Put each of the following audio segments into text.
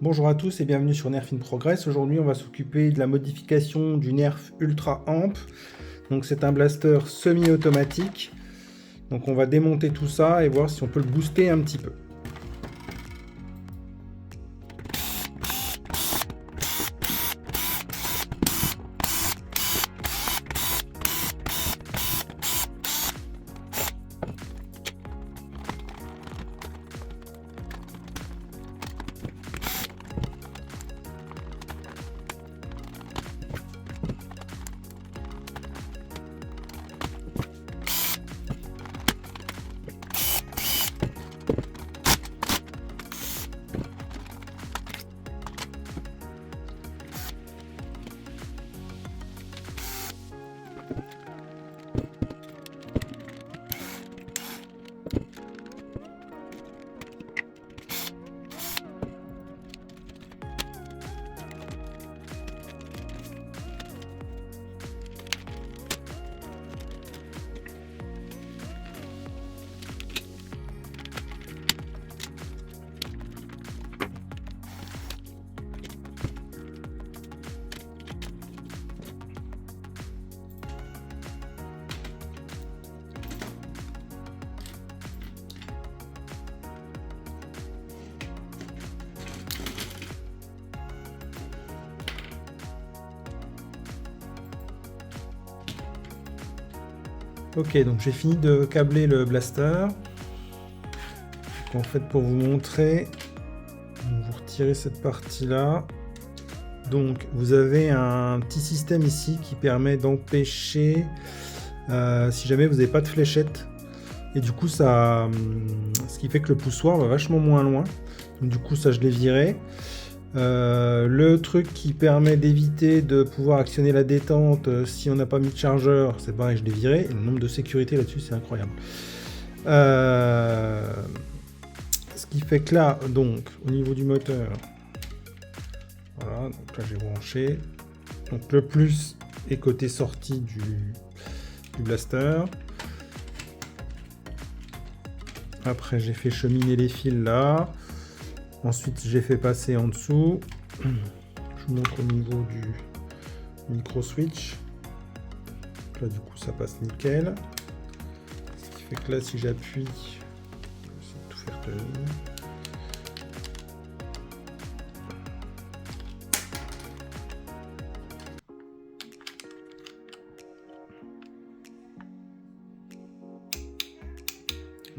Bonjour à tous et bienvenue sur Nerf in Progress. Aujourd'hui, on va s'occuper de la modification du Nerf Ultra Amp. Donc, c'est un blaster semi-automatique. Donc, on va démonter tout ça et voir si on peut le booster un petit peu. Ok, donc j'ai fini de câbler le blaster. Donc, en fait, pour vous montrer, vous retirez cette partie-là. Donc, vous avez un petit système ici qui permet d'empêcher, si jamais vous n'avez pas de fléchette. Et du coup, ça, ce qui fait que le poussoir va vachement moins loin. Donc, du coup, ça, je l'ai viré. Le truc qui permet d'éviter de pouvoir actionner la détente si on n'a pas mis de chargeur, c'est pareil, je l'ai viré. Et le nombre de sécurité là-dessus, c'est incroyable. Ce qui fait que là, donc, au niveau du moteur, voilà, donc là j'ai branché. Donc le plus est côté sortie du blaster. Après, j'ai fait cheminer les fils là. Ensuite, j'ai fait passer en dessous. Je vous montre au niveau du micro switch. Donc là, du coup, ça passe nickel. Ce qui fait que là, si j'appuie, je vais essayer de tout faire tenir.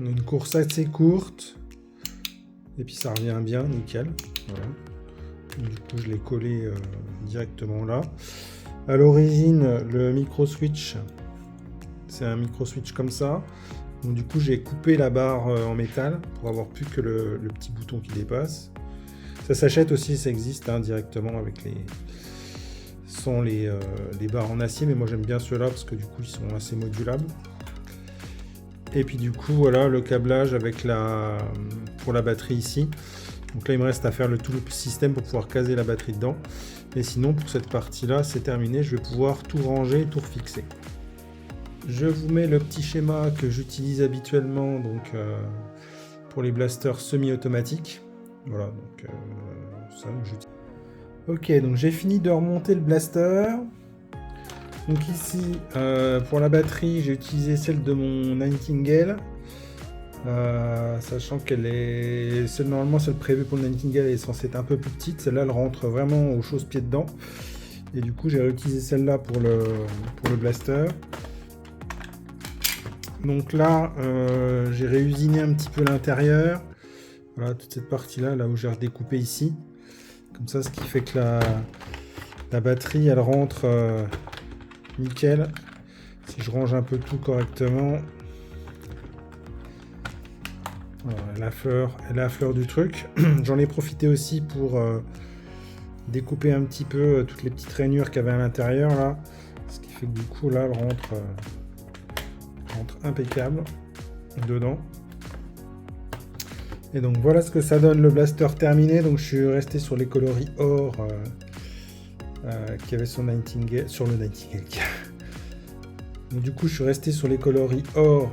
On a une course assez courte. Et puis ça revient bien, nickel. Voilà. Du coup, je l'ai collé directement là. À l'origine, le micro switch, c'est un micro switch comme ça. Donc du coup, j'ai coupé la barre en métal pour avoir plus que le petit bouton qui dépasse. Ça s'achète aussi, ça existe directement avec les barres en acier, mais moi j'aime bien ceux-là parce que du coup, ils sont assez modulables. Et puis du coup, voilà le câblage avec pour la batterie ici. Donc là, il me reste à faire tout le système pour pouvoir caser la batterie dedans. Mais sinon, pour cette partie-là, c'est terminé. Je vais pouvoir tout ranger, tout refixer. Je vous mets le petit schéma que j'utilise habituellement donc, pour les blasters semi-automatiques. Voilà, donc ça, j'utilise. Ok, donc j'ai fini de remonter le blaster. Donc ici, pour la batterie, j'ai utilisé celle de mon Nightingale. Sachant qu'elle est... Normalement, celle prévue pour le Nightingale elle est censée être un peu plus petite. Celle-là, elle rentre vraiment au chausse-pied dedans. Et du coup, j'ai réutilisé celle-là pour le blaster. Donc là, j'ai réusiné un petit peu l'intérieur. Voilà, toute cette partie-là, là où j'ai redécoupé ici. Comme ça, ce qui fait que la batterie, elle rentre nickel. Si je range un peu tout correctement... Voilà, elle est la fleur du truc. J'en ai profité aussi pour découper un petit peu toutes les petites rainures qu'il y avait à l'intérieur là. Ce qui fait que du coup là, elle rentre impeccable dedans. Et donc voilà ce que ça donne le blaster terminé. Donc je suis resté sur les coloris or qu'il y avait sur le Nightingale. Donc, du coup je suis resté sur les coloris or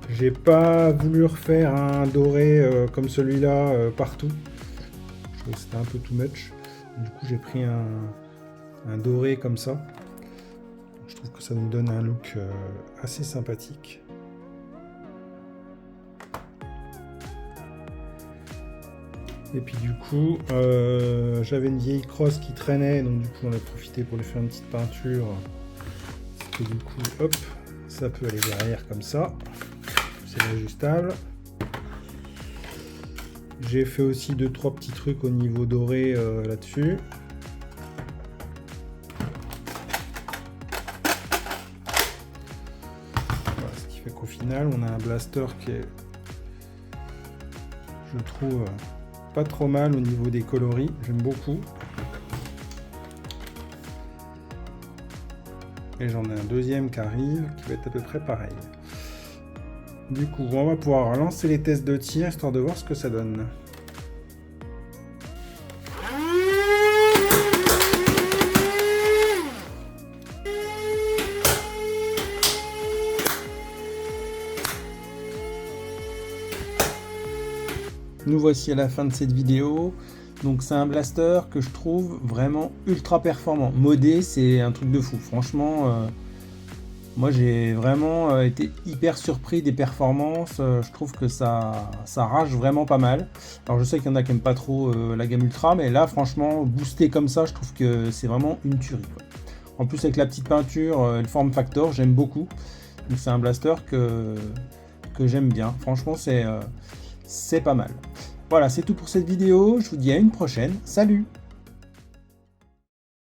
J'ai pas voulu refaire un doré comme celui-là partout. Je trouvais que c'était un peu too much. Du coup, j'ai pris un doré comme ça. Je trouve que ça nous donne un look assez sympathique. Et puis du coup, j'avais une vieille crosse qui traînait, donc du coup on a profité pour lui faire une petite peinture. Et du coup, hop, ça peut aller derrière comme ça. C'est ajustable. J'ai fait aussi 2-3 petits trucs au niveau doré là-dessus. Voilà, ce qui fait qu'au final, on a un blaster qui est, je trouve, pas trop mal au niveau des coloris. J'aime beaucoup. Et j'en ai un deuxième qui arrive, qui va être à peu près pareil. Du coup, on va pouvoir lancer les tests de tir, histoire de voir ce que ça donne. Nous voici à la fin de cette vidéo. Donc c'est un blaster que je trouve vraiment ultra performant. Modé, c'est un truc de fou. Franchement, moi j'ai vraiment été hyper surpris des performances. Je trouve que ça rage vraiment pas mal. Alors je sais qu'il y en a qui n'aiment pas trop la gamme ultra, mais là franchement, boosté comme ça, je trouve que c'est vraiment une tuerie, quoi. En plus avec la petite peinture, le form factor, j'aime beaucoup. Donc c'est un blaster que j'aime bien. Franchement, c'est pas mal. Voilà, c'est tout pour cette vidéo. Je vous dis à une prochaine. Salut!